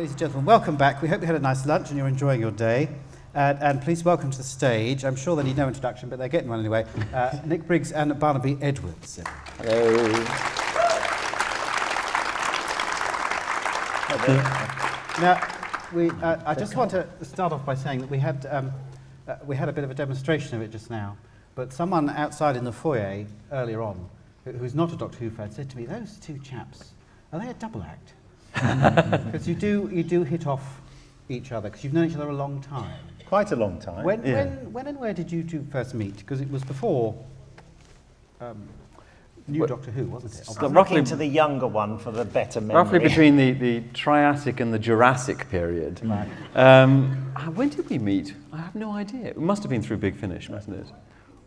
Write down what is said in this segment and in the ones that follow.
Ladies and gentlemen, welcome back. We hope you had a nice lunch and you're enjoying your day. And please welcome to the stage, I'm sure they need no introduction, but they're getting one anyway, Nick Briggs and Barnaby Edwards. Hello. Now, I just want to start off by saying that we had a bit of a demonstration of it just now, but someone outside in the foyer earlier on, who's not a Doctor Who fan, said to me, those two chaps, are they a double act? Because you do hit off each other, because you've known each other a long time. Quite a long time. When and where did you two first meet? Because it was before New Doctor Who, wasn't it? I'm looking to the younger one for the better memory. Roughly between the Triassic and the Jurassic period. Right. When did we meet? I have no idea. It must have been through Big Finish, mustn't it?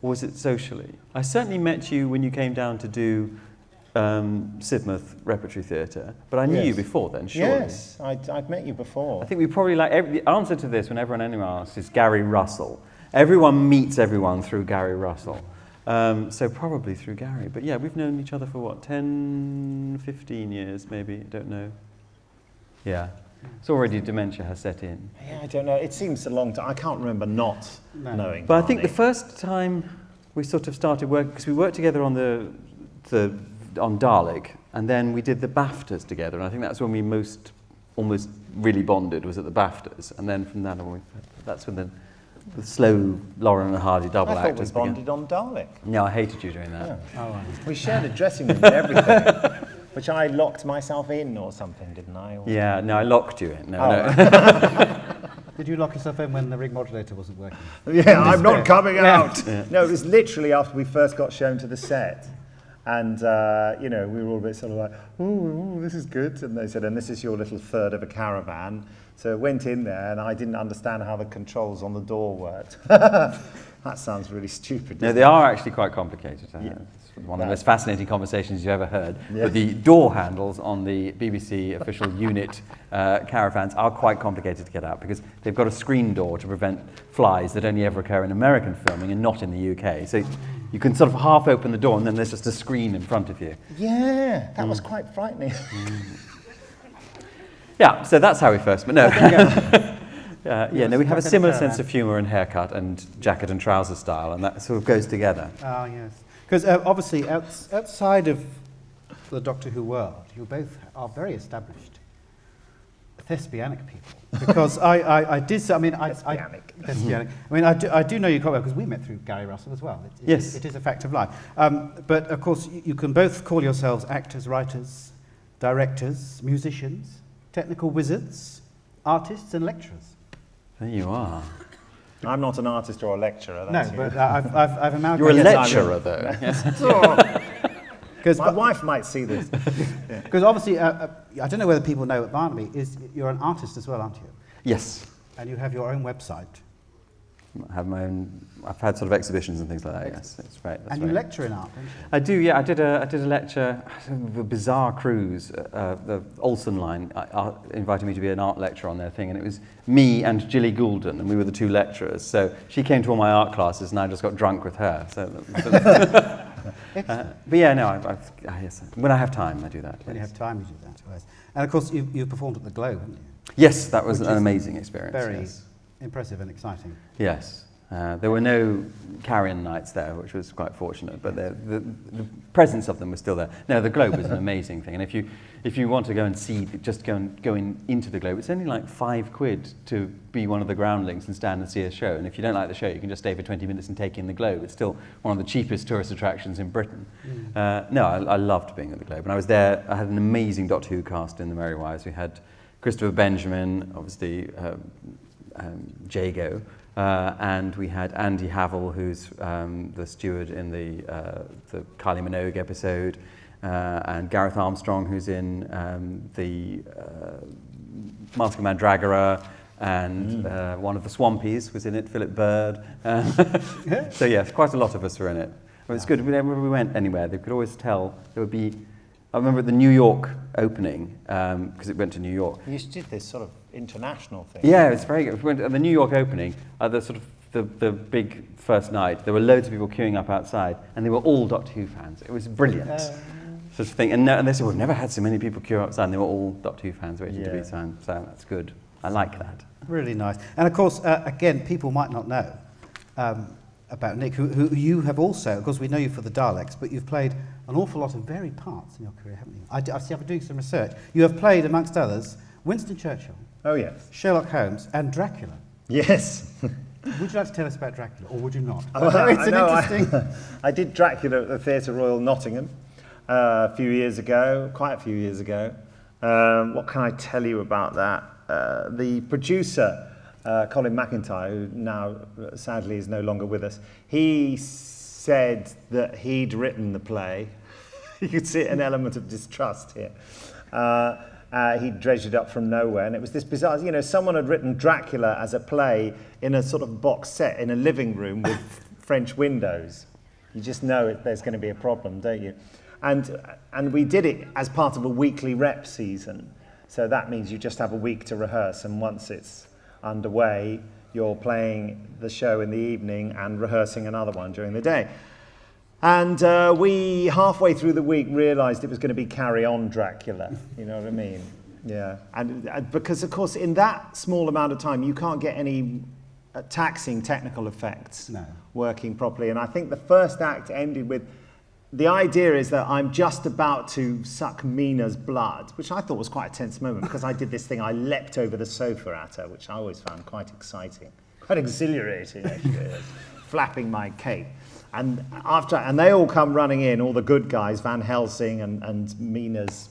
Or was it socially? I certainly met you when you came down to do Sidmouth Repertory Theatre, but I knew you before then, surely. Yes, I'd met you before. I think we probably the answer to this, whenever anyone asks, is Gary Russell. Everyone meets everyone through Gary Russell. So probably through Gary. But yeah, we've known each other for what, 10, 15 years maybe, I don't know. Yeah. It's already dementia has set in. Yeah, I don't know. It seems a long time. I can't remember not knowing. But I think the first time we sort of started working, because we worked together on on Dalek, and then we did the BAFTAs together, and I think that's when we almost really bonded, was at the BAFTAs, and then from then on, that's when the slow Lauren and Hardy double actors began. I thought we bonded on Dalek. No, I hated you doing that. Yeah. Oh, right. We shared a dressing room and everything, which I locked myself in or something, didn't I? Or yeah, no, I locked you in. No. Right. Did you lock yourself in when the rig modulator wasn't working? Yeah, I'm not coming out. Yeah. No, it was literally after we first got shown to the set. And, we were all a bit sort of like, oh, this is good. And they said, and this is your little third of a caravan. So I went in there and I didn't understand how the controls on the door worked. That sounds really stupid. No, they are actually quite complicated. Yeah. It's one of the most fascinating conversations you've ever heard. Yeah. But the door handles on the BBC official unit caravans are quite complicated to get out because they've got a screen door to prevent flies that only ever occur in American filming and not in the UK. So you can sort of half open the door and then there's just a screen in front of you. Yeah, that was quite frightening. Yeah, so that's how we first met. No. We have a similar sense of humour and haircut and jacket and trouser style, and that sort of goes together. Oh, yes. Because obviously, outside of the Doctor Who world, you both are very established thespianic people. Because I did, thespianic. I mean, I do know you quite well because we met through Gary Russell as well. Yes. It is a fact of life. But of course, you can both call yourselves actors, writers, directors, musicians, technical wizards, artists, and lecturers. There you are. I'm not an artist or a lecturer. That's but I've amalgamated. You're a lecturer, though. My wife might see this. Because obviously, I don't know whether people know at Barnaby, you're an artist as well, aren't you? Yes. And you have your own website. I have my own. I've had sort of exhibitions and things like that. Yes, that's right. And you lecture in art, don't you? I do. Yeah, I did a lecture. A bizarre cruise. The Olsen line invited me to be an art lecturer on their thing, and it was me and Gilly Goulden, and we were the two lecturers. So she came to all my art classes, and I just got drunk with her. So. But yeah, no. Yes, when I have time, I do that. When you have time, you do that. Yes. And of course, you performed at the Globe, haven't you? Yes, that was an amazing experience. Very impressive and exciting. Yes. There were no carrion nights there, which was quite fortunate, but the presence of them was still there. No, the Globe was an amazing thing, and if you want to go and see, just go into the Globe, it's only like £5 to be one of the groundlings and stand and see a show, and if you don't like the show, you can just stay for 20 minutes and take in the Globe. It's still one of the cheapest tourist attractions in Britain. I loved being at the Globe, and I was there. I had an amazing Doctor Who cast in the Merry Wives. We had Christopher Benjamin, obviously Jago, and we had Andy Havel, who's the steward in the Kylie Minogue episode, and Gareth Armstrong, who's in the Mask of Mandragora, and one of the Swampies was in it, Philip Bird. So yes, quite a lot of us were in it. Well, it's good. Whenever we went anywhere, they could always tell there would be. I remember at the New York opening, because it went to New York. You did this sort of international thing. Yeah, it's very good. We went at the New York opening, the big first night, there were loads of people queuing up outside, and they were all Doctor Who fans. It was brilliant. sort of thing. And they said, we've never had so many people queue outside, and they were all Doctor Who fans waiting to be signed. So that's good. I like that. Really nice. And of course, again, people might not know about Nick, who you have also, of course, we know you for the Daleks, but you've played an awful lot of varied parts in your career, haven't you? I've been doing some research. You have played, amongst others, Winston Churchill. Oh, yes. Sherlock Holmes and Dracula. Yes. Would you like to tell us about Dracula, or would you not? I did Dracula at the Theatre Royal Nottingham quite a few years ago. What can I tell you about that? The producer, Colin McIntyre, who now sadly is no longer with us, he said that he'd written the play. You could see an element of distrust here. He dredged it up from nowhere, and it was this bizarre, someone had written Dracula as a play in a sort of box set in a living room with French windows. You just know there's going to be a problem, don't you? And we did it as part of a weekly rep season. So that means you just have a week to rehearse, and once it's underway, you're playing the show in the evening and rehearsing another one during the day. And we, halfway through the week, realised it was going to be Carry On Dracula, you know what I mean? Yeah, and because, of course, in that small amount of time, you can't get any taxing technical effects working properly. And I think the first act ended with, the idea is that I'm just about to suck Mina's blood, which I thought was quite a tense moment, because I did this thing, I leapt over the sofa at her, which I always found quite exciting, quite exhilarating, actually, flapping my cape. And they all come running in, all the good guys, Van Helsing and Mina's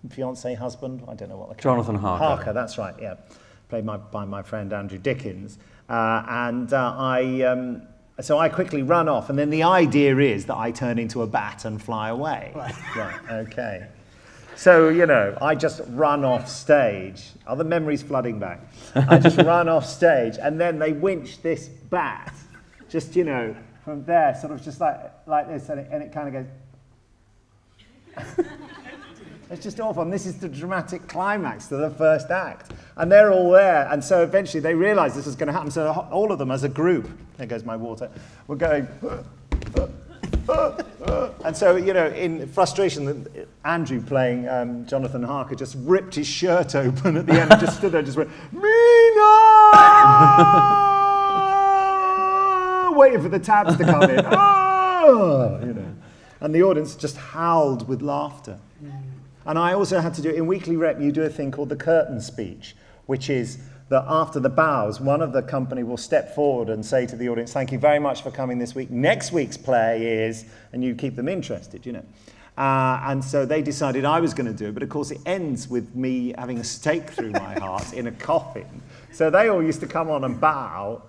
fiancé husband, I don't know what the Jonathan Harker. Harker, that's right, yeah, played by my friend Andrew Dickens. So I quickly run off, and then the idea is that I turn into a bat and fly away. Right, okay. So, I just run off stage. Are the memories flooding back? I just run off stage, and then they winch this bat, just, from there, sort of just like this, and it kind of goes... It's just awful, and this is the dramatic climax to the first act. And they're all there, and so eventually they realise this is going to happen, so all of them as a group, there goes my water, we're going... And so, in frustration, Andrew playing Jonathan Harker just ripped his shirt open at the end and just stood there and just went, Mina! Waiting for the tabs to come in. And the audience just howled with laughter. And I also had to do, in weekly rep, you do a thing called the curtain speech, which is that after the bows, one of the company will step forward and say to the audience, thank you very much for coming this week. Next week's play is, and you keep them interested, And so they decided I was going to do it, but of course it ends with me having a stake through my heart in a coffin. So they all used to come on and bow.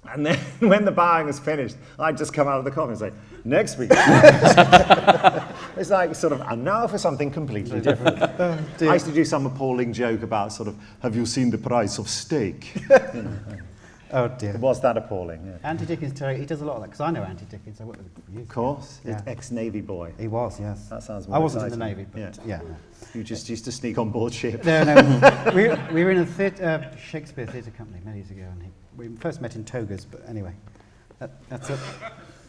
And then when the bowing was finished, I'd just come out of the coffin and say, next week. It's like sort of, and now for something completely different. I used to do some appalling joke about sort of, have you seen the price of steak? Oh dear. Was that appalling? Yeah. Andy Dickens, he does a lot of that, because I know Andy Dickens. I worked with him. Of course, yeah. Ex-Navy boy. He was, yes. That sounds more I wasn't exciting. in the Navy, but yeah. You just used to sneak on board ship. No. we were in a Shakespeare theatre company many years ago, and we first met in togas, but anyway, that's a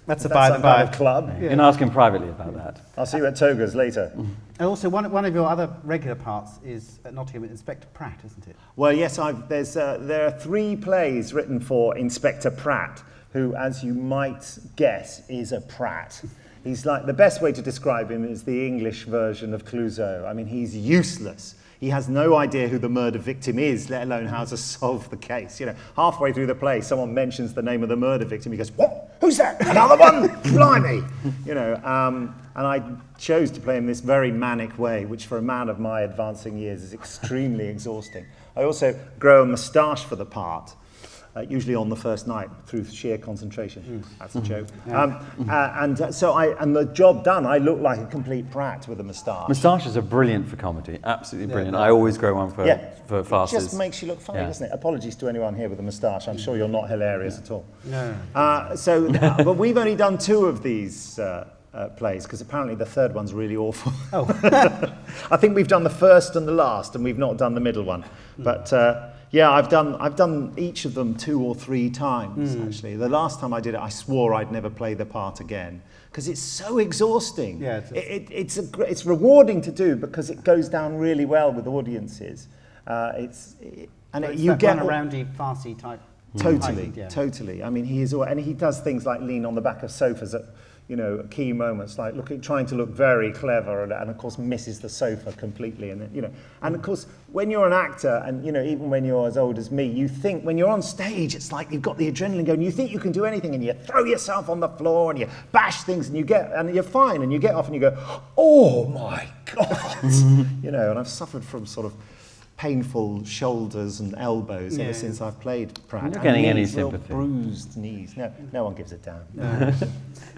by the by. Club. Yeah. You can ask him privately about that. I'll see you at togas later. And also, one of your other regular parts is at Nottingham, Inspector Pratt, isn't it? Well, yes, there are 3 plays written for Inspector Pratt, who, as you might guess, is a Pratt. He's like, the best way to describe him is the English version of Clouseau. I mean, he's useless. He has no idea who the murder victim is, let alone how to solve the case. Halfway through the play, someone mentions the name of the murder victim. He goes, what? Who's that? Another one? Blimey! And I chose to play him this very manic way, which for a man of my advancing years is extremely exhausting. I also grow a moustache for the part. Usually on the first night through sheer concentration. That's a joke. And the job done, I look like a complete Pratt with a moustache. Moustaches are brilliant for comedy, absolutely brilliant. I always grow one for farces. It just makes you look funny, doesn't it? Apologies to anyone here with a moustache. I'm sure you're not hilarious at all. No. But we've only done 2 of these plays, because apparently the third one's really awful. Oh. I think we've done the first and the last, and we've not done the middle one. But Yeah, I've done each of them 2 or 3 times, actually. The last time I did it, I swore I'd never play the part again, because it's so exhausting. Yeah, it's rewarding to do because it goes down really well with audiences. You get aroundy, farcy type. Totally. I mean, he does things like lean on the back of sofas at key moments, like trying to look very clever, and of course misses the sofa completely, and of course when you're an actor, and even when you're as old as me, you think when you're on stage, it's like you've got the adrenaline going, you think you can do anything, and you throw yourself on the floor and you bash things, and you're fine, and you get off and you go, oh my God, and I've suffered from sort of painful shoulders and elbows ever since I've played Pratt. You're not getting any sympathy. Bruised knees. No one gives a damn.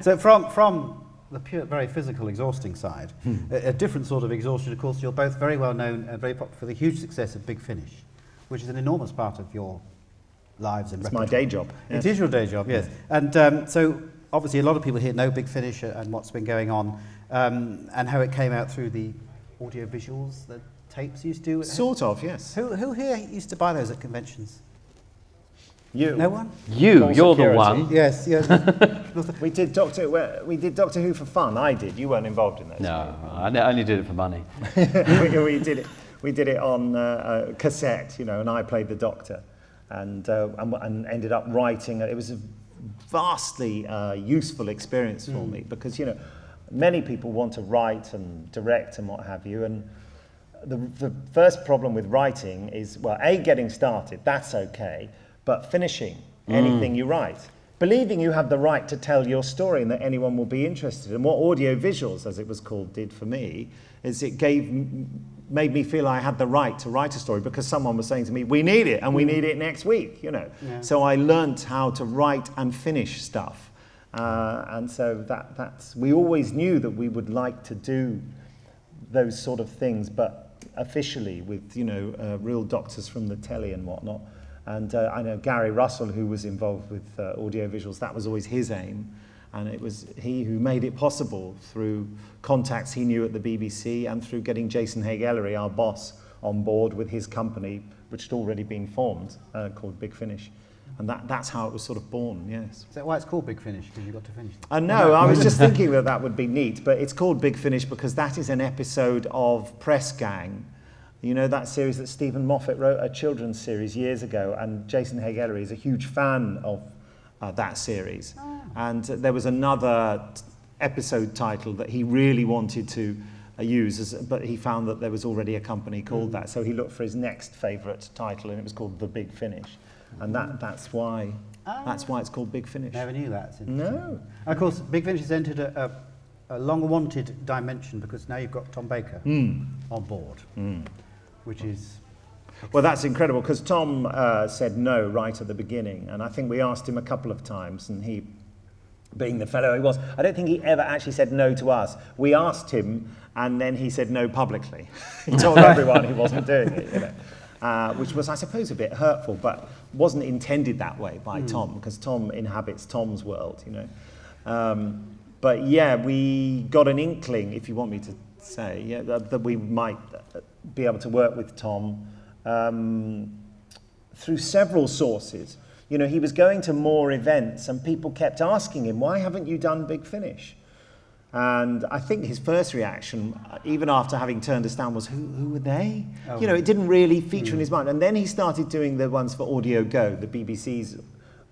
So from the pure, very physical, exhausting side, a different sort of exhaustion, of course, you're both very well known and very popular for the huge success of Big Finish, which is an enormous part of your lives and repertoire. It's my day job. Yes. It is your day job, yes. And so obviously a lot of people here know Big Finish and what's been going on, and how it came out through the audio visuals, the tapes you used to do? Sort of, yes. Who here used to buy those at conventions? You. No one? You're the one. Yes. We did Doctor Who for fun. I did. You weren't involved in those. No, I only did it for money. we did it on cassette, and I played the Doctor, and ended up writing. It was a vastly useful experience for me, because many people want to write and direct and what have you, and the first problem with writing is, well, getting started, that's okay, but finishing anything you write. Believing you have the right to tell your story and that anyone will be interested. And what Audio Visuals, as it was called, did for me is it made me feel I had the right to write a story, because someone was saying to me, we need it, and we need it next week, Yeah. So I learnt how to write and finish stuff. And so we always knew that we would like to do those sort of things, but officially with real doctors from the telly and whatnot. And I know Gary Russell, who was involved with audio visuals, that was always his aim, and it was he who made it possible through contacts he knew at the BBC and through getting Jason Haig-Ellery, our boss, on board with his company, which had already been formed, called Big Finish. And that's how it was sort of born, yes. Is that why it's called Big Finish, because you got to finish them? No, I was just thinking that would be neat, but it's called Big Finish because that is an episode of Press Gang. That series that Stephen Moffat wrote, a children's series years ago, and Jason Haig-Ellery is a huge fan of that series. Oh. And there was another episode title that he really wanted to use, but he found that there was already a company called that, so he looked for his next favourite title, and it was called The Big Finish. And that's why it's called Big Finish. Never knew that. No. Of course, Big Finish has entered a long-wanted dimension, because now you've got Tom Baker on board, which is... Well, that's incredible, because Tom said no right at the beginning, and I think we asked him a couple of times, and he, being the fellow he was, I don't think he ever actually said no to us. We asked him, and then he said no publicly. He told everyone he wasn't doing it, which was, I suppose, a bit hurtful, but wasn't intended that way by Tom, because Tom inhabits Tom's world, But yeah, we got an inkling, if you want me to say, that we might be able to work with Tom through several sources. He was going to more events, and people kept asking him, why haven't you done Big Finish? And I think his first reaction, even after having turned us down, was, who were they? Oh. It didn't really feature in his mind. And then he started doing the ones for Audio Go, the BBC's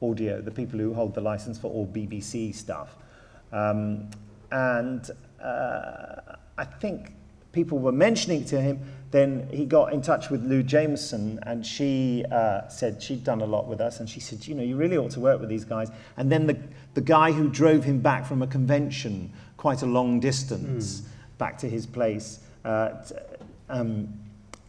audio, the people who hold the license for all BBC stuff. I think people were mentioning it to him. Then he got in touch with Lou Jameson, and she said she'd done a lot with us, and she said, you really ought to work with these guys. And then the guy who drove him back from a convention, quite a long distance, back to his place,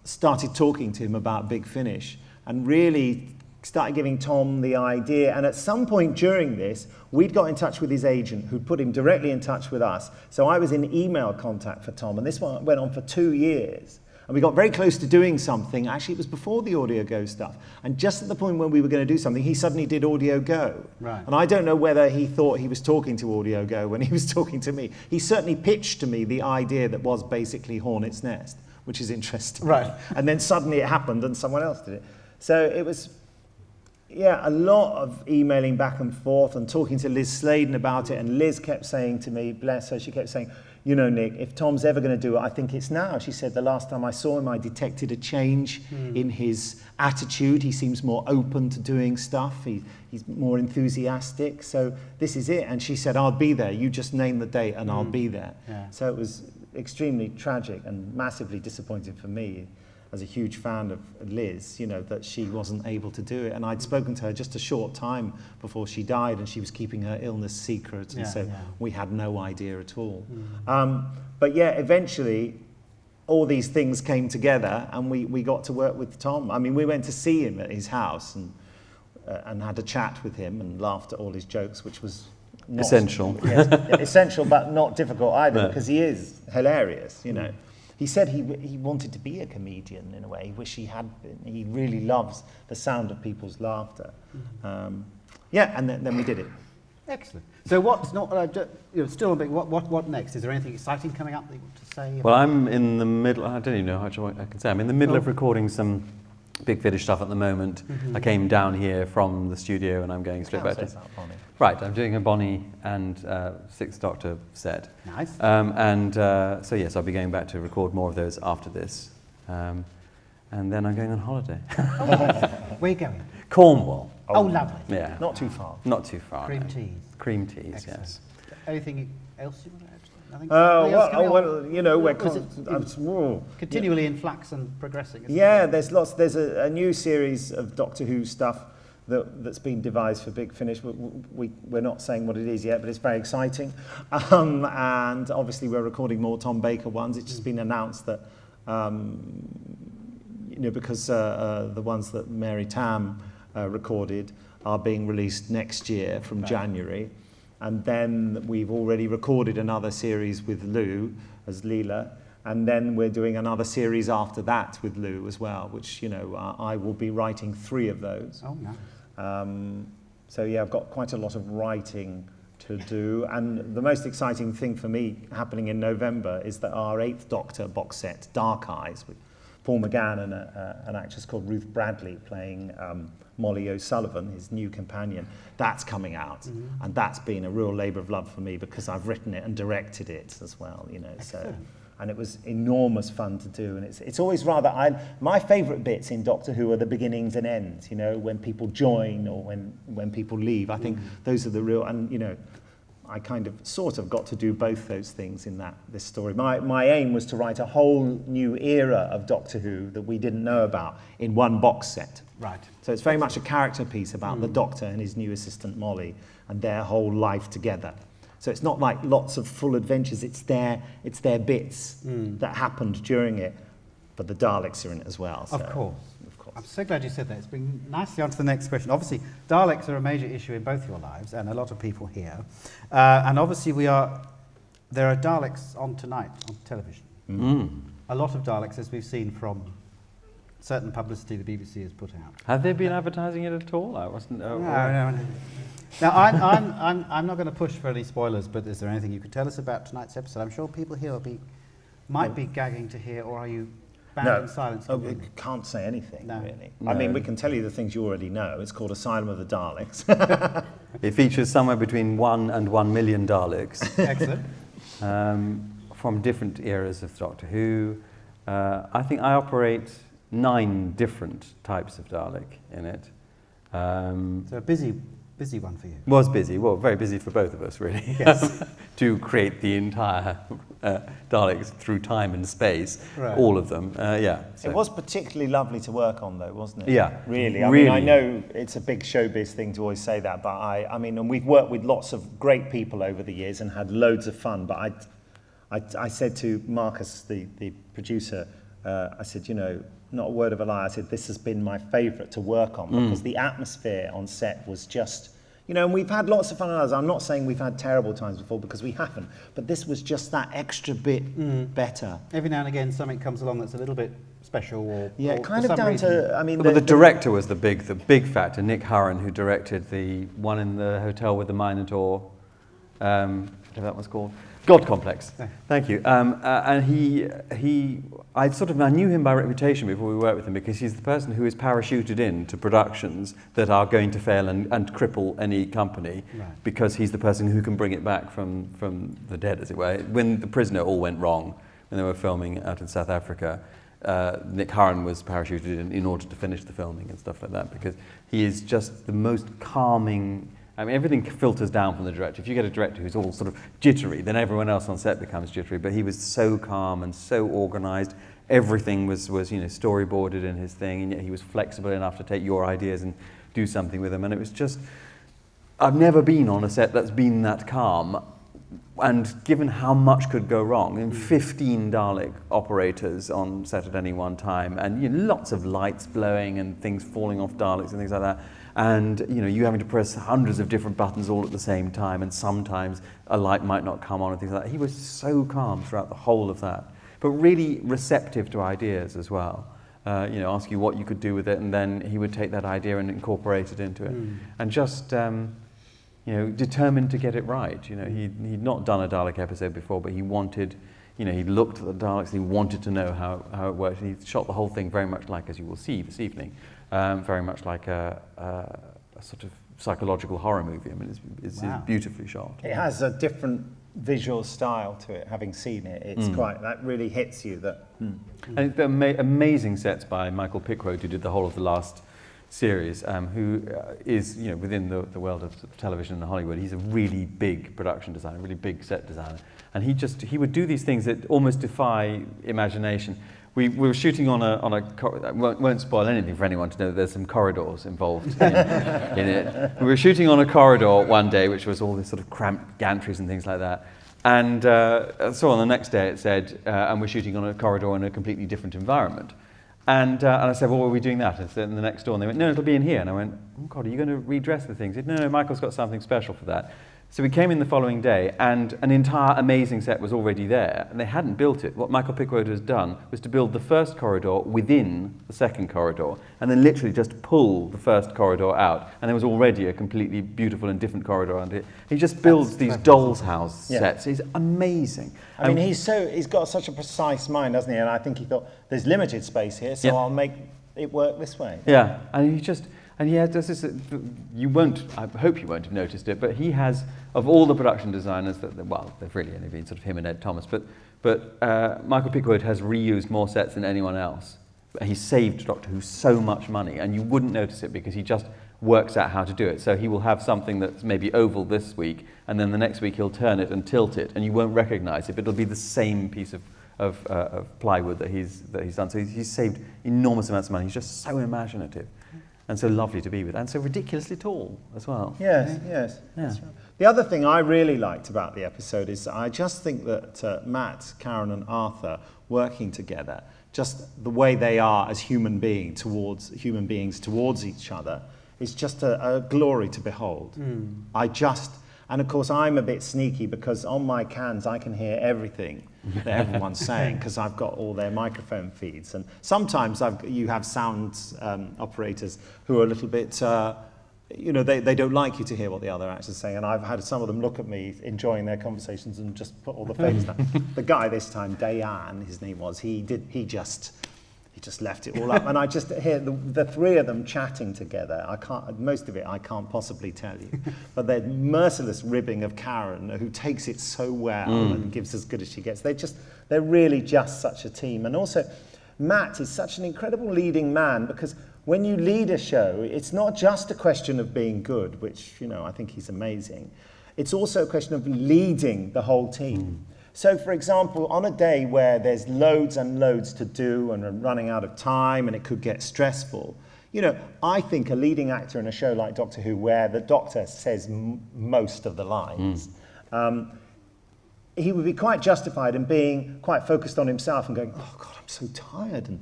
started talking to him about Big Finish, and really started giving Tom the idea. And at some point during this, we'd got in touch with his agent, who'd put him directly in touch with us. So I was in email contact for Tom, and this one went on for 2 years. And we got very close to doing something. Actually, it was before the Audio Go stuff. And just at the point when we were going to do something, he suddenly did Audio Go. Right. And I don't know whether he thought he was talking to Audio Go when he was talking to me. He certainly pitched to me the idea that was basically Hornet's Nest, which is interesting. Right. And then suddenly it happened and someone else did it. So it was, a lot of emailing back and forth and talking to Liz Sladen about it. And Liz kept saying to me, bless her, she kept saying, you know, Nick, if Tom's ever going to do it, I think it's now. She said the last time I saw him, I detected a change in his attitude. He seems more open to doing stuff. He's more enthusiastic. So this is it. And she said, I'll be there. You just name the date and I'll be there. Yeah. So it was extremely tragic and massively disappointing for me as a huge fan of Liz, you know, that she wasn't able to do it. And I'd spoken to her just a short time before she died, and she was keeping her illness secret, and so we had no idea at all. But yeah, eventually all these things came together, and we got to work with Tom. I mean, we went to see him at his house and had a chat with him and laughed at all his jokes, which was not essential. Yes, essential, but not difficult either, because he is hilarious, you know. He said he wanted to be a comedian in a way. He wished he had been. He really loves the sound of people's laughter. And then we did it. Excellent. So what's not, still a bit, what next? Is there anything exciting coming up that you want to say? Well, I'm in the middle, I don't even know how much I can say. I'm in the middle of recording some Big Finish stuff at the moment. I came down here from the studio and I'm going straight back to... Right, I'm doing a Bonnie and Sixth Doctor set. Nice. So yes, I'll be going back to record more of those after this. And then I'm going on holiday. Where are you going? Cornwall. Oh, lovely. Yeah. Not too far. Not too far. Cream no. teas. Cream teas, Excellent. yes. Anything else you want to add? Well, you know, we're continually in flux and progressing. Yeah, there's lots. There's a new series of Doctor Who stuff that's been devised for Big Finish. We're not saying what it is yet, but it's very exciting. And obviously we're recording more Tom Baker ones. It's just been announced that, because the ones that Mary Tam recorded are being released next year from January. And then we've already recorded another series with Lou as Leela. And then we're doing another series after that with Lou as well, which, I will be writing 3 of those. Oh, no. So, yeah, I've got quite a lot of writing to do. And the most exciting thing for me happening in November is that our 8th Doctor box set, Dark Eyes, with Paul McGann and an actress called Ruth Bradley playing Molly O'Sullivan, his new companion, that's coming out. And that's been a real labour of love for me because I've written it and directed it as well, so... And it was enormous fun to do, and it's always rather... my favourite bits in Doctor Who are the beginnings and ends, when people join or when people leave. I think those are the real... And, I kind of sort of got to do both those things in this story. My aim was to write a whole new era of Doctor Who that we didn't know about in one box set. Right. So it's very much a character piece about the Doctor and his new assistant Molly and their whole life together. So it's not like lots of full adventures, it's their bits that happened during it, but the Daleks are in it as well. So, of course. I'm so glad you said that. It's been nicely on to the next question. Obviously, Daleks are a major issue in both your lives, and a lot of people here. And obviously there are Daleks on tonight on television. A lot of Daleks, as we've seen from certain publicity the BBC has put out. Have they been advertising it at all? I wasn't... No. Now, I'm not going to push for any spoilers, but is there anything you could tell us about tonight's episode? I'm sure people here might be gagging to hear, or are you bound in silence? No, we can't say anything, really. No. I mean, we can tell you the things you already know. It's called Asylum of the Daleks. It features somewhere between 1 and 1 million Daleks. Excellent. From different eras of Doctor Who. I think I operate 9 different types of Dalek in it. So a busy one for you. Was busy, well, very busy for both of us, really. Yes. To create the entire Daleks through time and space, right. All of them, So. It was particularly lovely to work on, though, wasn't it? Yeah. Really. I mean, I know it's a big showbiz thing to always say that, but I mean, and we've worked with lots of great people over the years and had loads of fun, but I said to Marcus, the producer, I said, not a word of a lie, I said, this has been my favourite to work on because the atmosphere on set was just, and we've had lots of fun on others. I'm not saying we've had terrible times before because we haven't, but this was just that extra bit better. Every now and again something comes along that's a little bit special or kind of down reason. to, I mean... But the director was the big factor, Nick Hurren, who directed the one in the hotel with the Minotaur, whatever that was called. God complex. Thank you. And I knew him by reputation before we worked with him, because he's the person who is parachuted in to productions that are going to fail and cripple any company, because he's the person who can bring it back from the dead, as it were. When The Prisoner all went wrong, when they were filming out in South Africa, Nick Curran was parachuted in order to finish the filming and stuff like that, because he is just the most calming. I mean, everything filters down from the director. If you get a director who's all sort of jittery, then everyone else on set becomes jittery. But he was so calm and so organised. Everything was storyboarded in his thing, and yet he was flexible enough to take your ideas and do something with them. And it was just, I've never been on a set that's been that calm. And given how much could go wrong, and 15 Dalek operators on set at any one time, and lots of lights blowing and things falling off Daleks and things like that. And you having to press hundreds of different buttons all at the same time, and sometimes a light might not come on and things like that. He was so calm throughout the whole of that, but really receptive to ideas as well. Ask you what you could do with it, and then he would take that idea and incorporate it into it, and just determined to get it right. He'd not done a Dalek episode before, but he wanted. He looked at the Daleks, he wanted to know how it worked. He shot the whole thing very much like, as you will see this evening, very much like a sort of psychological horror movie. I mean, it's beautifully shot. It has a different visual style to it, having seen it. It's quite, that really hits you. And the amazing sets by Michael Pickwood, who did the whole of the last series, who is within the world of television and Hollywood. He's a really big production designer, really big set designer, and he would do these things that almost defy imagination. We were shooting on a won't spoil anything for anyone to know that there's some corridors involved in it. We were shooting on a corridor one day, which was all this sort of cramped gantries and things like that. And so on the next day it said, and we're shooting on a corridor in a completely different environment. And I said, well, what are we doing that? And said, in the next door. And they went, no, it'll be in here. And I went, oh God, are you going to redress the things? He said, no, Michael's got something special for that. So we came in the following day, and an entire amazing set was already there, and they hadn't built it. What Michael Pickwood has done was to build the first corridor within the second corridor, and then literally just pull the first corridor out, and there was already a completely beautiful and different corridor under it. He just builds these doll's house sets. He's amazing. I mean, he's got such a precise mind, hasn't he? And I think he thought, there's limited space here, so I'll make it work this way. Yeah, and he just... And he does this, I hope you won't have noticed it, but he has, of all the production designers, they've really only been sort of him and Ed Thomas, but Michael Pickwood has reused more sets than anyone else. He saved Doctor Who so much money, and you wouldn't notice it because he just works out how to do it. So he will have something that's maybe oval this week, and then the next week he'll turn it and tilt it, and you won't recognize it, but it'll be the same piece of plywood that he's done. So he's saved enormous amounts of money. He's just so imaginative. And so lovely to be with, and so ridiculously tall as well. Yes. That's right. The other thing I really liked about the episode is I just think that Matt, Karen and Arthur working together, just the way they are as human beings towards each other, is just a glory to behold. And of course I'm a bit sneaky because on my cans I can hear everything that everyone's saying because I've got all their microphone feeds, and sometimes you have sound operators who are a little bit they don't like you to hear what the other actors are saying, and I've had some of them look at me enjoying their conversations and just put all the fades down. The guy this time, Dayan, his name was, he just left it all up, and I just hear the three of them chatting together. Most of it I can't possibly tell you, but the merciless ribbing of Karen, who takes it so well and gives as good as she gets. They're really just such a team. And also, Matt is such an incredible leading man, because when you lead a show, it's not just a question of being good, which I think he's amazing. It's also a question of leading the whole team. So, for example, on a day where there's loads and loads to do and we're running out of time and it could get stressful, I think a leading actor in a show like Doctor Who, where the Doctor says most of the lines, he would be quite justified in being quite focused on himself and going, oh God, I'm so tired, and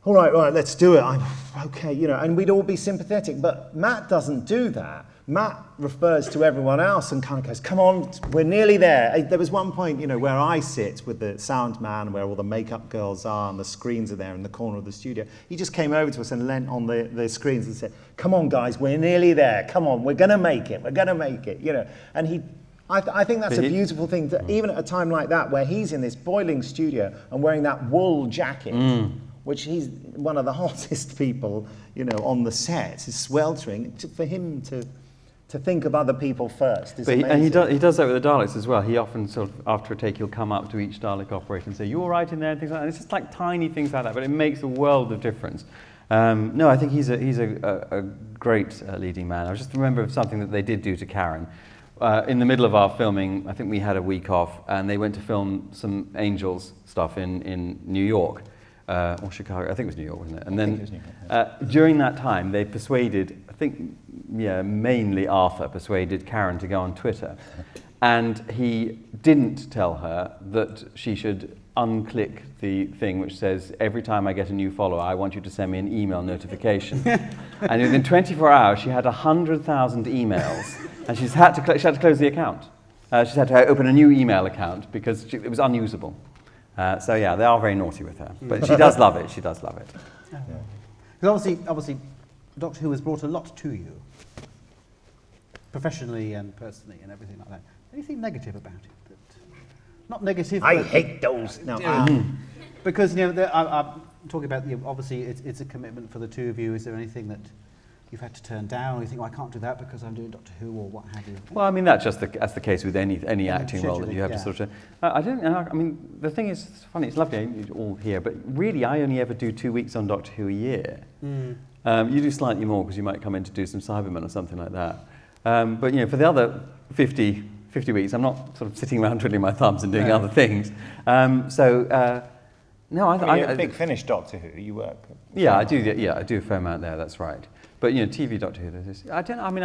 all right, let's do it. I'm okay, and we'd all be sympathetic. But Matt doesn't do that. Matt refers to everyone else and kind of goes, come on, we're nearly there. There was one point, where I sit with the sound man, where all the makeup girls are and the screens are there in the corner of the studio. He just came over to us and leant on the screens and said, come on guys, we're nearly there. Come on, we're going to make it. And he I think that's a beautiful thing, that even at a time like that, where he's in this boiling studio and wearing that wool jacket, which he's one of the hottest people, you know, on the set, is sweltering. For him to think of other people first is amazing. And he does that with the Daleks as well. He often sort of, after a take, he'll come up to each Dalek operator and say, "You all right in there?" and things like that. And it's just like tiny things like that, but it makes a world of difference. No, I think he's a great leading man. I just remember of something that they did do to Karen. In the middle of our filming, I think we had a week off, and they went to film some Angels stuff in New York, or Chicago. I think it was New York, wasn't it? And then during that time, they persuaded, I think, mainly Arthur persuaded Karen to go on Twitter, and he didn't tell her that she should unclick the thing which says, "Every time I get a new follower, I want you to send me an email notification." And within 24 hours, she had 100,000 emails, and she had to close the account. She had to open a new email account because it was unusable. So yeah, they are very naughty with her, but she does love it. She does love it. Because obviously, Doctor Who has brought a lot to you, professionally and personally, and everything like that. Anything negative about it? Not negative. I hate those. No. Because you know, I'm talking about obviously it's a commitment for the two of you. Is there anything that you've had to turn down, or you think, well, I can't do that because I'm doing Doctor Who, or what have you? Well, I mean, that's the case with any acting role that you have to sort of. I don't know. I mean, the thing is, it's funny. It's lovely you're all here, but really, I only ever do 2 weeks on Doctor Who a year. You do slightly more because you might come in to do some Cybermen or something like that. But you know, for the other 50 weeks, I'm not sort of sitting around twiddling my thumbs and doing other things. No, you're a big Finnish Doctor Who. You work. Yeah, I do. Yeah, I do a fair amount there. That's right. But you know, TV Doctor Who. I don't. I mean,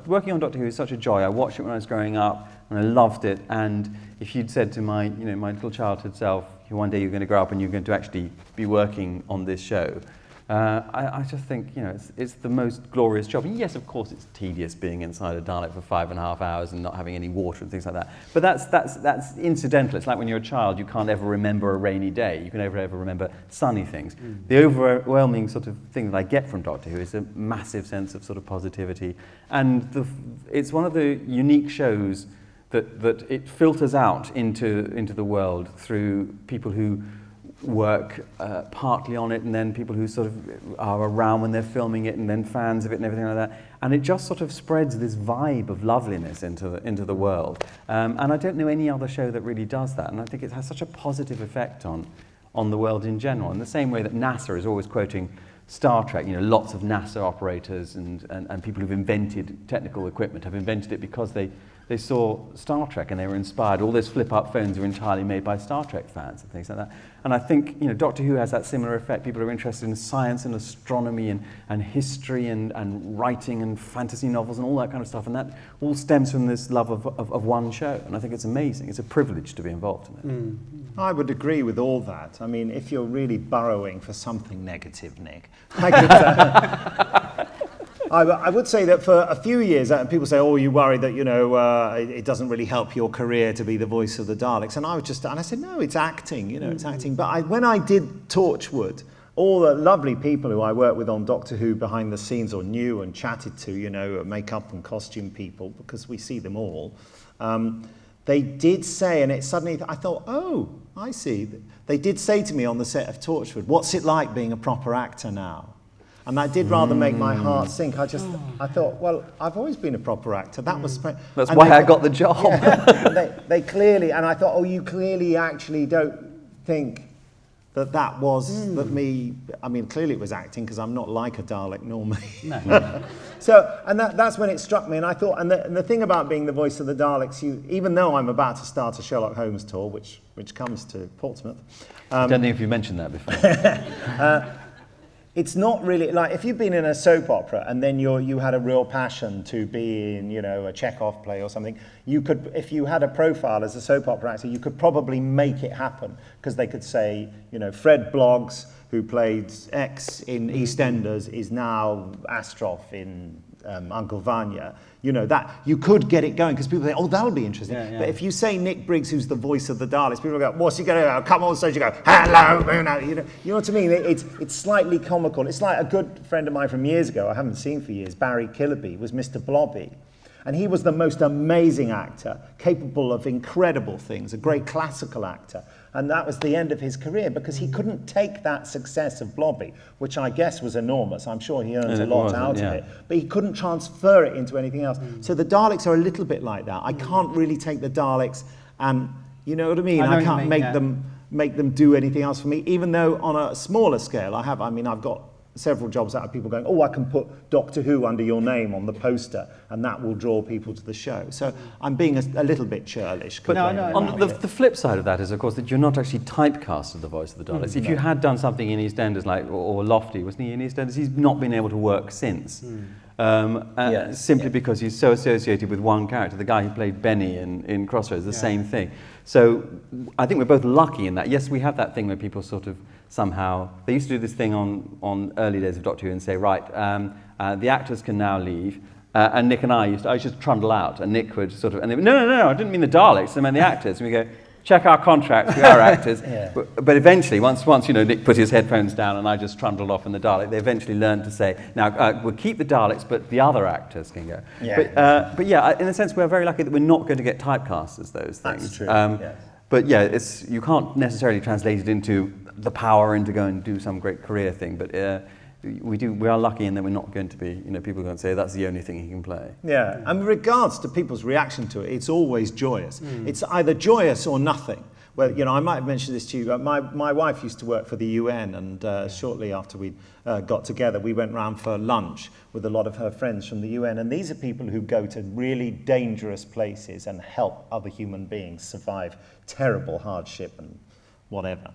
working on Doctor Who is such a joy. I watched it when I was growing up, and I loved it. And if you'd said to my little childhood self, one day you're going to grow up and you're going to actually be working on this show, I just think, it's the most glorious job. And yes, of course, it's tedious being inside a Dalek for 5.5 hours and not having any water and things like that. But that's incidental. It's like when you're a child, you can't ever remember a rainy day. You can never ever remember sunny things. The overwhelming sort of thing that I get from Doctor Who is a massive sense of sort of positivity. And it's one of the unique shows that it filters out into the world through people who work partly on it, and then people who sort of are around when they're filming it, and then fans of it and everything like that. And it just sort of spreads this vibe of loveliness into the world. And I don't know any other show that really does that. And I think it has such a positive effect on the world in general. In the same way that NASA is always quoting Star Trek, lots of NASA operators and people who've invented technical equipment have invented it because they saw Star Trek and they were inspired. All those flip-up phones are entirely made by Star Trek fans and things like that. And I think Doctor Who has that similar effect. People are interested in science and astronomy and history and writing and fantasy novels and all that kind of stuff. And that all stems from this love of one show. And I think it's amazing. It's a privilege to be involved in it. I would agree with all that. I mean, if you're really burrowing for something negative, Nick, I would say that for a few years, people say, "Oh, you worry that it doesn't really help your career to be the voice of the Daleks." And I said, "No, it's acting. It's acting." But when I did Torchwood, all the lovely people who I worked with on Doctor Who behind the scenes, or knew and chatted to, makeup and costume people, because we see them all. They did say, and I thought, "Oh, I see." They did say to me on the set of Torchwood, "What's it like being a proper actor now?" And that did rather make my heart sink. I thought, well, I've always been a proper actor. That's why I got the job. Yeah, they clearly, and I thought, oh, you clearly actually don't think that was me. I mean, clearly it was acting, because I'm not like a Dalek normally. No. And that's when it struck me, and I thought, and the thing about being the voice of the Daleks, even though I'm about to start a Sherlock Holmes tour, which comes to Portsmouth. I don't think if you mentioned that before. It's not really, like, if you've been in a soap opera and then you had a real passion to be in, a Chekhov play or something, you could, if you had a profile as a soap opera actor, you could probably make it happen, because they could say, Fred Bloggs, who played X in EastEnders, is now Astroff in Uncle Vanya. That you could get it going, because people say, "Oh, that'll be interesting." Yeah. But if you say Nick Briggs, who's the voice of the Daleks, people go, "What's he going to do? Come on stage, you go, hello," you know what I mean? It's slightly comical. It's like a good friend of mine from years ago, I haven't seen for years, Barry Killerby, was Mr. Blobby. And he was the most amazing actor, capable of incredible things, a great classical actor. And that was the end of his career because he couldn't take that success of Blobby, which I guess was enormous. I'm sure he earned a lot out of it. But he couldn't transfer it into anything else. So the Daleks are a little bit like that. I can't really take the Daleks and, you know what I mean? I can't make them do anything else for me, even though on a smaller scale, I've got several jobs out of people going, oh, I can put Doctor Who under your name on the poster, and that will draw people to the show. So I'm being a little bit churlish. But on the flip side of that is, of course, that you're not actually typecast as the voice of the Daleks. If you had done something in EastEnders, or Lofty, wasn't he in EastEnders? He's not been able to work since. Simply because he's so associated with one character, the guy who played Benny in Crossroads, the same thing. So I think we're both lucky in that. Yes, we have that thing where people sort of somehow, they used to do this thing on early days of Doctor Who and say, right, the actors can now leave. And Nick and I used to trundle out, and Nick would sort of, and they would, no, I didn't mean the Daleks, I meant the actors. And we go, check our contracts, we are actors. But eventually, once Nick put his headphones down and I just trundled off in the Dalek, they eventually learned to say, now we'll keep the Daleks, but the other actors can go. But in a sense, we're very lucky that we're not going to get typecast as those things. That's true. Yes. But you can't necessarily translate it into the power and to go and do some great career thing. But we are lucky in that we're not going to be, people are going to say that's the only thing he can play. Yeah, and with regards to people's reaction to it, it's always joyous. It's either joyous or nothing. Well, I might have mentioned this to you, but my wife used to work for the UN, and shortly after we got together, we went round for lunch with a lot of her friends from the UN, and these are people who go to really dangerous places and help other human beings survive terrible hardship and whatever.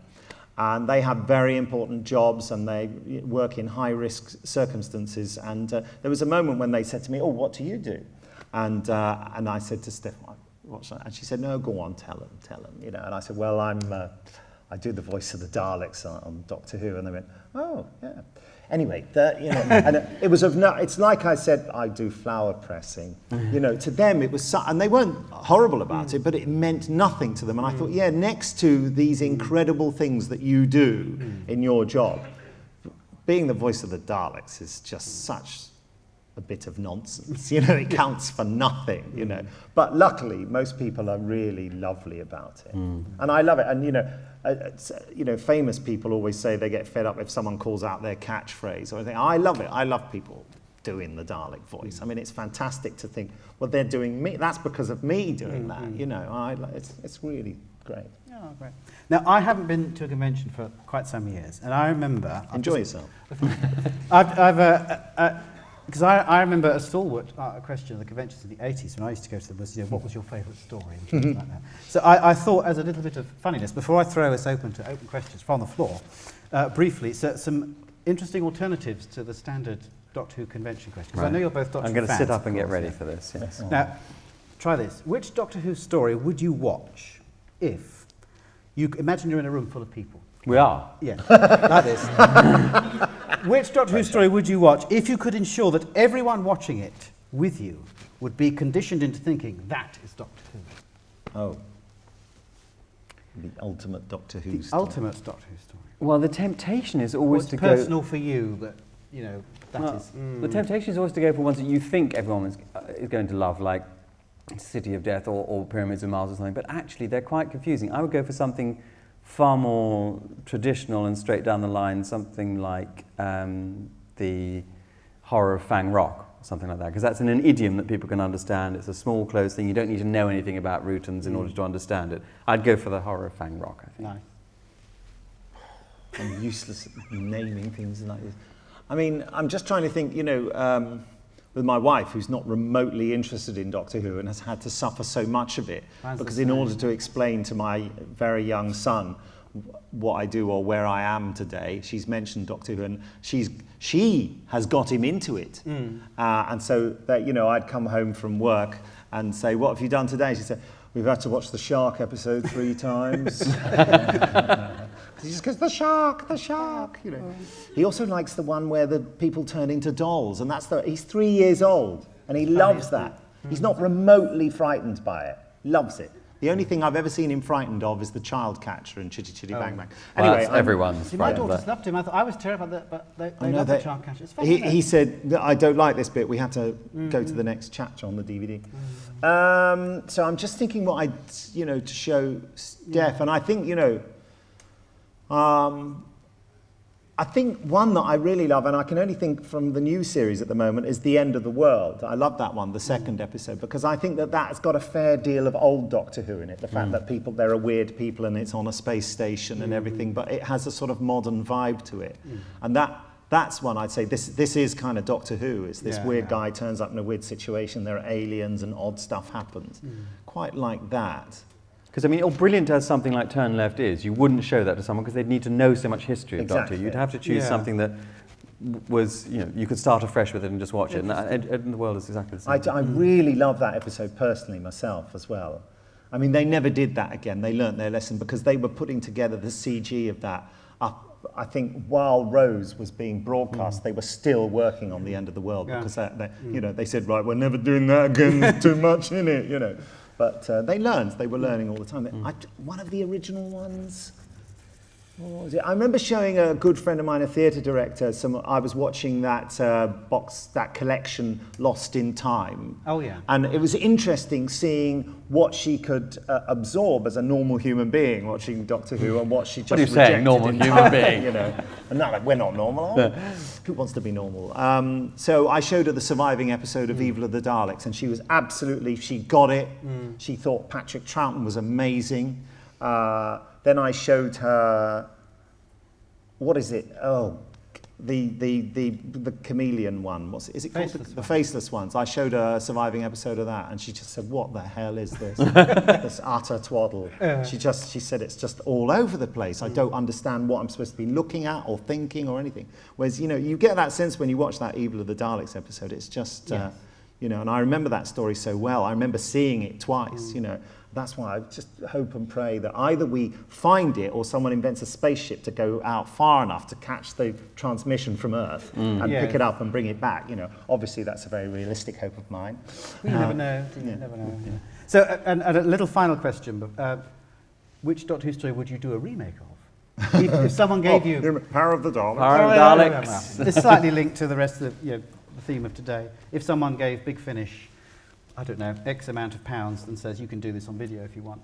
And they have very important jobs, and they work in high-risk circumstances. And there was a moment when they said to me, "Oh, what do you do?" And I said to Steph, "What's that?" And she said, "No, go on, tell them." And I said, "Well, I do the voice of the Daleks on Doctor Who." And they went, "Oh, yeah." Anyway, and it was it's like I said, I do flower pressing. To them it was, and they weren't horrible about it, but it meant nothing to them. And I thought, next to these incredible things that you do in your job, being the voice of the Daleks is just such a bit of nonsense. It counts for nothing. But luckily, most people are really lovely about it, and I love it. And famous people always say they get fed up if someone calls out their catchphrase or anything. I love it. I love people doing the Dalek voice. I mean, it's fantastic to think, well, they're doing me. That's because of me doing that. It's really great. Oh, great. Now, I haven't been to a convention for quite some years, and I remember... Enjoy yourself. Because I remember a stalwart question of the conventions in the 80s when I used to go to them was, what was your favourite story? And things like that. So I thought, as a little bit of funniness, before I throw us open to open questions from the floor, briefly, some interesting alternatives to the standard Doctor Who convention questions. Right. I know you're both Doctor Who fans. I'm going to sit up and get ready for this. Yes. Now, try this. Which Doctor Who story would you watch if you imagine you're in a room full of people? We are. Yeah, like this. Which Doctor Who story would you watch if you could ensure that everyone watching it with you would be conditioned into thinking that is Doctor Who? Oh. The ultimate Doctor Who story. The ultimate Doctor Who story. Well, the temptation is always to go... What's personal for you that, that is... The temptation is always to go for ones that you think everyone is going to love, like City of Death or Pyramids of Mars or something, but actually they're quite confusing. I would go for something far more traditional and straight down the line, something like the Horror of Fang Rock, something like that, because that's in an idiom that people can understand. It's a small, closed thing. You don't need to know anything about Rootons in order to understand it. I'd go for the Horror of Fang Rock, I think. Nice. I'm useless at naming things like this. I mean, I'm just trying to think, with my wife, who's not remotely interested in Doctor Who and has had to suffer so much of it, because in order to explain to my very young son what I do or where I am today, she's mentioned Doctor Who, and she has got him into it. And so that, I'd come home from work and say, "What have you done today?" She said, "We've had to watch the Shark episode 3 times." He just goes, the shark, He also likes the one where the people turn into dolls, and he's 3 years old, and he loves that. He's not remotely frightened by it. Loves it. The only thing I've ever seen him frightened of is the child catcher in Chitty Chitty Bang Bang. Well, Anyway, everyone's See, my frightened of daughters that. loved him. I was terrified, but they love the child catcher. It's fun, isn't it? he said, I don't like this bit, we had to go to the next chapter on the DVD. So I'm just thinking what to show Steph, and I think, I think one that I really love, and I can only think from the new series at the moment, is The End of the World. I love that one, the second episode, because I think that that's got a fair deal of old Doctor Who in it. The fact that there are weird people and it's on a space station and everything, but it has a sort of modern vibe to it. And that's one I'd say, this is kind of Doctor Who. It's this weird guy turns up in a weird situation, there are aliens and odd stuff happens. Quite like that. Because, brilliant as something like Turn Left is, you wouldn't show that to someone because they'd need to know so much history of Doctor Who. You'd have to choose something that was, you could start afresh with it and just watch it. And Ed in the World is exactly the same. I really love that episode personally myself as well. I mean, they never did that again. They learnt their lesson because they were putting together the CG of that up. I think while Rose was being broadcast, they were still working on The End of the World because they said, right, we're never doing that again. There's too much in it, But they were learning all the time. One of the original ones, what was it? I remember showing a good friend of mine, a theatre director, I was watching that that collection, Lost in Time. Oh, yeah. And it was interesting seeing what she could absorb as a normal human being, watching Doctor Who, and what she just rejected. What are you saying, normal human being? And not like, we're not normal, are we? Who wants to be normal? So I showed her the surviving episode of Evil of the Daleks, and she was she got it. She thought Patrick Troughton was amazing. Then I showed her, what is it? Oh, the chameleon one. Is it called? The Faceless ones. I showed her a surviving episode of that, and she just said, "What the hell is this? This utter twaddle." She said it's just all over the place. I don't understand what I'm supposed to be looking at or thinking or anything. Whereas you get that sense when you watch that Evil of the Daleks episode. It's just and I remember that story so well. I remember seeing it twice. That's why I just hope and pray that either we find it or someone invents a spaceship to go out far enough to catch the transmission from Earth and pick it up and bring it back. Obviously that's a very realistic hope of mine. You never know. You never know. Yeah. So, and a little final question: which Doctor Who story would you do a remake of? If someone gave you Power of the Daleks. Power of the Daleks. It's slightly linked to the rest of the theme of today. If someone gave Big Finish, I don't know, X amount of pounds and says you can do this on video if you want.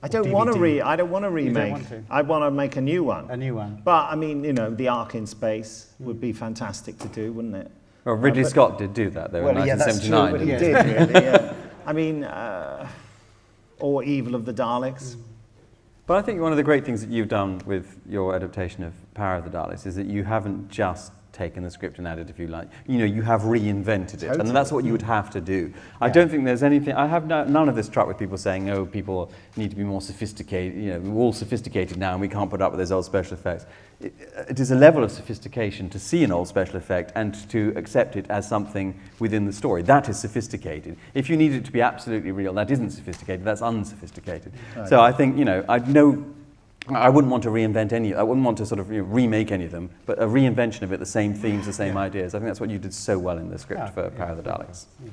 I don't want to remake. I want to make a new one. A new one. But I mean, the Ark in Space would be fantastic to do, wouldn't it? Well, Ridley Scott did do that though in 1979. That's true, but he did really. Yeah. I mean, or Evil of the Daleks. But I think one of the great things that you've done with your adaptation of Power of the Daleks is that you haven't just taken the script and added, if you like. You have reinvented it, and that's what you would have to do. I don't think there's anything. I have none of this truck with people saying, "Oh, people need to be more sophisticated. We're all sophisticated now, and we can't put up with those old special effects." It is a level of sophistication to see an old special effect and to accept it as something within the story. That is sophisticated. If you need it to be absolutely real, that isn't sophisticated. That's unsophisticated. Right. So I think I wouldn't want to reinvent any. I wouldn't want to sort of remake any of them, but a reinvention of it, the same themes, the same ideas. I think that's what you did so well in the script for Power of the Daleks. Yeah.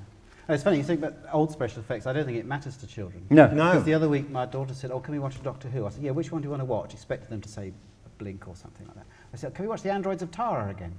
It's funny you think about old special effects. I don't think it matters to children. No. Because the other week my daughter said, "Oh, can we watch a Doctor Who?" I said, "Yeah, which one do you want to watch?" Expecting them to say Blink or something like that. I said, "Can we watch the Androids of Tara again?"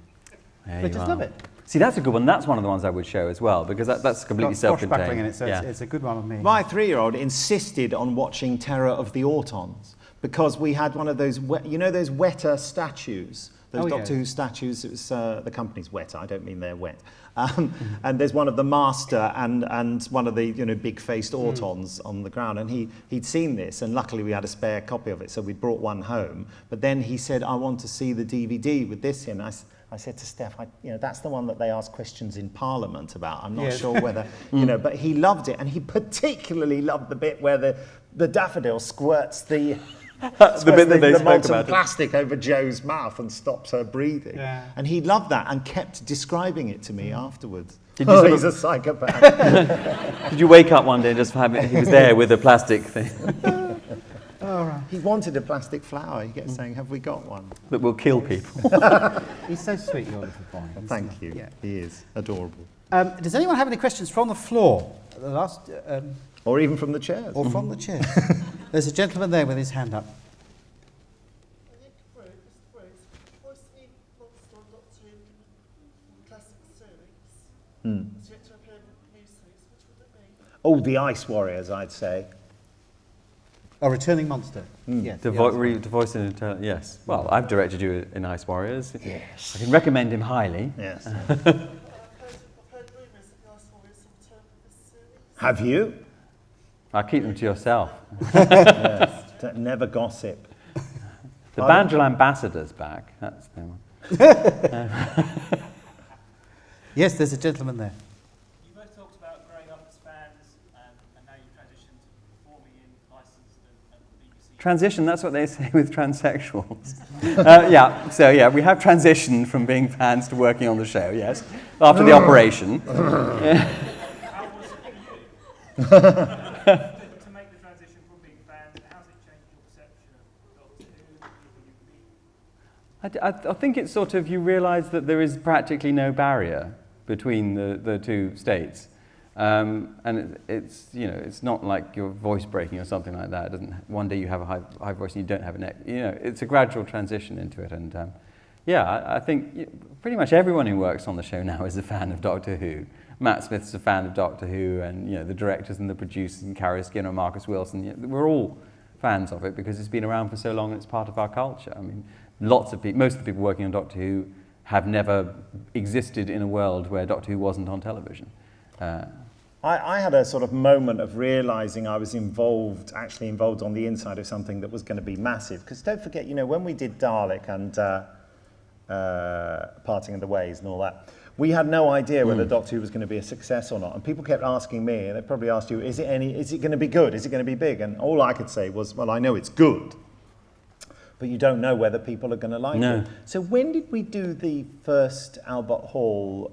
They just love it. See, that's a good one. That's one of the ones I would show as well, because that's completely self-contained. In it, so it's a good one with me. My 3-year-old insisted on watching Terror of the Autons because we had one of those, those Weta statues, those Doctor Who statues. It was the company's Weta. I don't mean they're wet. And there's one of the Master and one of the big-faced Autons on the ground, and he'd seen this, and luckily we had a spare copy of it, so we brought one home. But then he said, "I want to see the DVD with this in." I said to Steph, that's the one that they ask questions in Parliament about. I'm not sure whether, but he loved it, and he particularly loved the bit where the daffodil squirts the molten plastic over Jo's mouth and stops her breathing. Yeah. And he loved that and kept describing it to me afterwards. He's a psychopath. Did you wake up one day and just have he was there with a plastic thing? Oh, right. He wanted a plastic flower. He kept saying, have we got one? That will kill people. He's so sweet, your little boy. Thank you. Yeah. He is adorable. Does anyone have any questions from the floor? The last, Or even from the chairs. or from the chair? There's a gentleman there with his hand up. Nick Briggs, what's the monster on Doctor Who from the classic series? It's yet to appear in the new series. Which would it be? Oh, the Ice Warriors, I'd say. A returning monster. Yes. The voice in yes. Well, I've directed you in Ice Warriors. Yes. I can recommend him highly. Yes. I've heard rumours that the Ice Warriors will return in this series. Have you? I'll keep them to yourself. Yes. Never gossip. The Bandrel Ambassador's back. That's the one. Yes, there's a gentleman there. You both talked about growing up as fans, and now you've transitioned to performing in licensed and BBC. Transition, that's what they say with transsexuals. We have transitioned from being fans to working on the show, yes, after the operation. How was it for you? To make the transition from being fans, how's it changed your perception of Doctor Who, people you meet? I think it's sort of, you realise that there is practically no barrier between the two states. And it's, you know, it's not like your voice breaking or something like that. It doesn't, one day you have a high voice and you don't have a neck. You know, it's a gradual transition into it. And I think pretty much everyone who works on the show now is a fan of Doctor Who. Matt Smith's a fan of Doctor Who, and you know, the directors and the producers and Carrie Skinner and Marcus Wilson, we're all fans of it because it's been around for so long and it's part of our culture. I mean, lots of people, most of the people working on Doctor Who have never existed in a world where Doctor Who wasn't on television. I had a sort of moment of realising I was actually involved on the inside of something that was going to be massive. Because don't forget, you know, when we did Dalek and Parting of the Ways and all that, we had no idea whether Doctor Who was going to be a success or not. And people kept asking me, and they probably asked you, is it going to be good? Is it going to be big? And all I could say was, well, I know it's good, but you don't know whether people are going to like it. So when did we do the first Albert Hall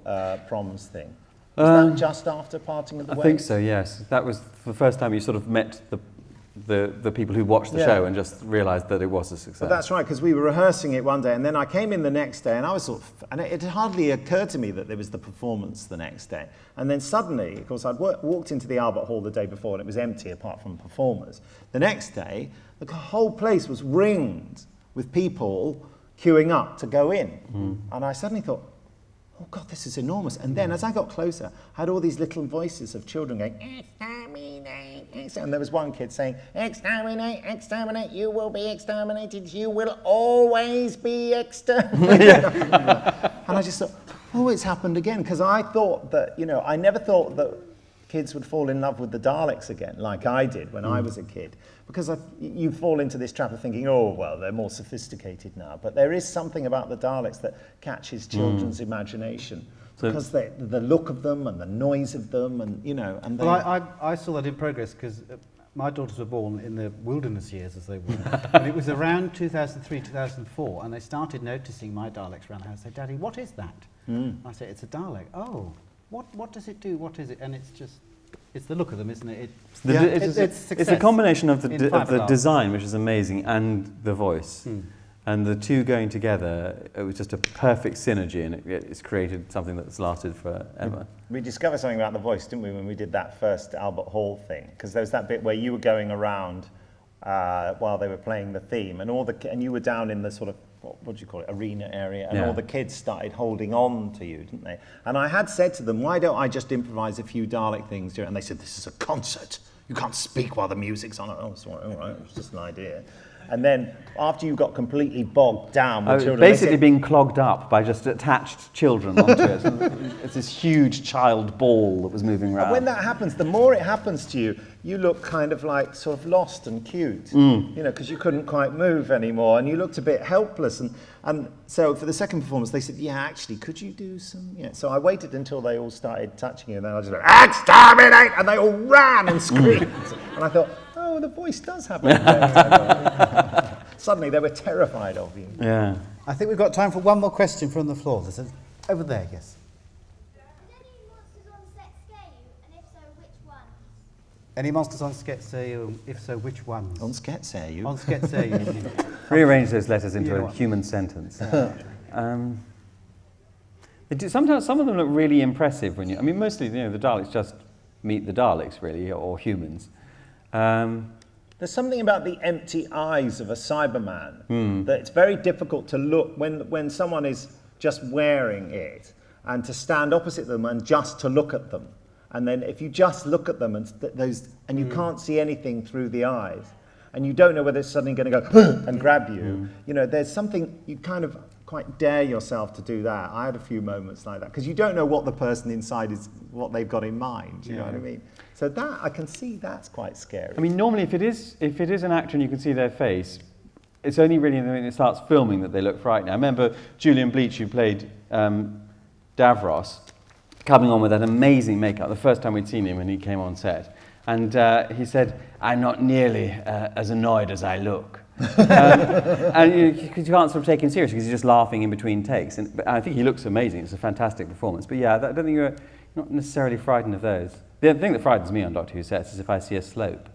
proms thing? Was that just after Parting of the Ways? I think so, yes. That was the first time you sort of met the people who watched the show and just realised that it was a success. Well, that's right, because we were rehearsing it one day, and then I came in the next day, and I was and it hardly occurred to me that there was the performance the next day. And then suddenly, of course, I'd walked into the Albert Hall the day before, and it was empty apart from performers. The next day, the whole place was ringed with people queuing up to go in. And I suddenly thought, oh God, this is enormous. And then as I got closer, I had all these little voices of children going, exterminate, exterminate. And there was one kid saying, exterminate, exterminate, you will be exterminated, you will always be exterminated. And I just thought, oh, it's happened again. Because I thought that, you know, I never thought that kids would fall in love with the Daleks again, like I did when I was a kid. Because you fall into this trap of thinking, oh, well, they're more sophisticated now. But there is something about the Daleks that catches children's imagination. Because the look of them and the noise of them and, you know. And I saw that in progress because my daughters were born in the wilderness years, as they were. And it was around 2003, 2004, and they started noticing my Daleks around the house. They said, Daddy, what is that? I said, it's a Dalek. Oh, what does it do? What is it? And it's just... It's the look of them, isn't it? It's a combination of the design, which is amazing, and the voice. And the two going together, it was just a perfect synergy, and it's created something that's lasted forever. We discovered something about the voice, didn't we, when we did that first Albert Hall thing? Because there was that bit where you were going around while they were playing the theme, and you were down in the sort of, what do you call it, arena area, and all the kids started holding on to you, didn't they? And I had said to them, why don't I just improvise a few Dalek things here? And they said, this is a concert. You can't speak while the music's on. Oh, sorry, all right, it was just an idea. And then after you got completely bogged down with children... Basically being clogged up by just attached children onto it. It's this huge child ball that was moving around. And when that happens, the more it happens to you, you look kind of like sort of lost and cute, you know, because you couldn't quite move anymore, and you looked a bit helpless. And so for the second performance, they said, yeah, actually, could you do some... Yeah. So I waited until they all started touching you, and then I just went, exterminate! And they all ran and screamed. And I thought, oh, the voice does have an effect. Suddenly they were terrified of you. Yeah. I think we've got time for one more question from the floor. Over there, yes. Did any monsters on set scare you? And if so, which ones? Any monsters on Sketsayu? If so, which ones? On Sketsayu. On Sketsayu. Rearrange those letters into You know a what? human sentence. They do, sometimes some of them look really impressive when you. I mean, mostly the Daleks just meet the Daleks really, or humans. There's something about the empty eyes of a Cyberman that it's very difficult to look when someone is just wearing it, and to stand opposite them and just to look at them. And then if you just look at them and you can't see anything through the eyes, and you don't know whether it's suddenly going to go and grab you, there's something, you kind of quite dare yourself to do that. I had a few moments like that, because you don't know what the person inside is, what they've got in mind, you know what I mean? So that, I can see that's quite scary. I mean, normally if it is an actor and you can see their face, it's only really when it starts filming that they look frightening. I remember Julian Bleach, who played Davros, coming on with that amazing makeup the first time we'd seen him when he came on set. And he said, "I'm not nearly as annoyed as I look." And you can't sort of take him seriously because he's just laughing in between takes. But I think he looks amazing. It's a fantastic performance. But yeah, I don't think you're not necessarily frightened of those. The thing that frightens me on Doctor Who sets is if I see a slope.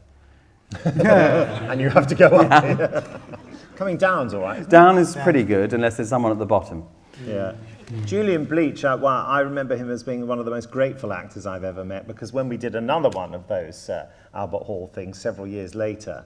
And you have to go up. Coming down's all right, isn't it? Down is pretty good unless there's someone at the bottom. Yeah. Julian Bleach, well, I remember him as being one of the most grateful actors I've ever met, because when we did another one of those Albert Hall things several years later,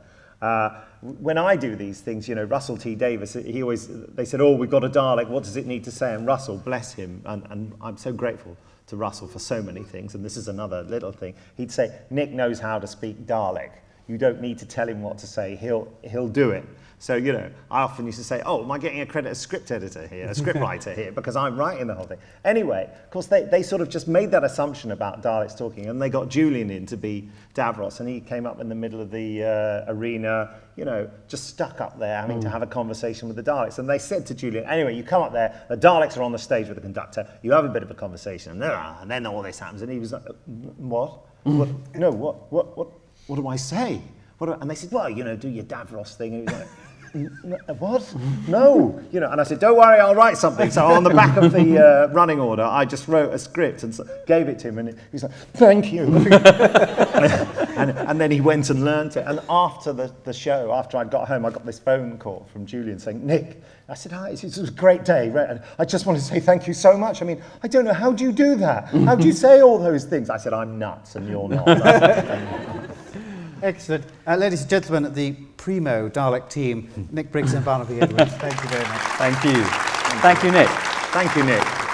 when I do these things, Russell T Davies, they said, "Oh, we've got a Dalek, what does it need to say?" And Russell, bless him, and I'm so grateful to Russell for so many things, and this is another little thing, he'd say, "Nick knows how to speak Dalek. You don't need to tell him what to say, he'll do it." So, I often used to say, "Oh, am I getting a credit as script editor here, a script writer here, because I'm writing the whole thing?" Anyway, of course, they sort of just made that assumption about Daleks talking, and they got Julian in to be Davros, and he came up in the middle of the arena, just stuck up there having to have a conversation with the Daleks. And they said to Julian, "Anyway, you come up there, the Daleks are on the stage with the conductor, you have a bit of a conversation, and then all this happens." And he was like, "What? What do I say?" And they said, "Well, do your Davros thing." And he was like, "What? No." And I said, "Don't worry, I'll write something." So on the back of the running order, I just wrote a script and gave it to him, and he was like, "Thank you." and then he went and learnt it. And after the show, after I got home, I got this phone call from Julian saying, "Nick," I said, "Hi, it was a great day. And I just want to say thank you so much. I mean, I don't know, how do you do that? How do you say all those things?" I said, "I'm nuts and you're not." Excellent. Ladies and gentlemen, the primo Dalek team, Nick Briggs and Barnaby Edwards, thank you very much. Thank you. Thank you, Nick. Thank you, Nick.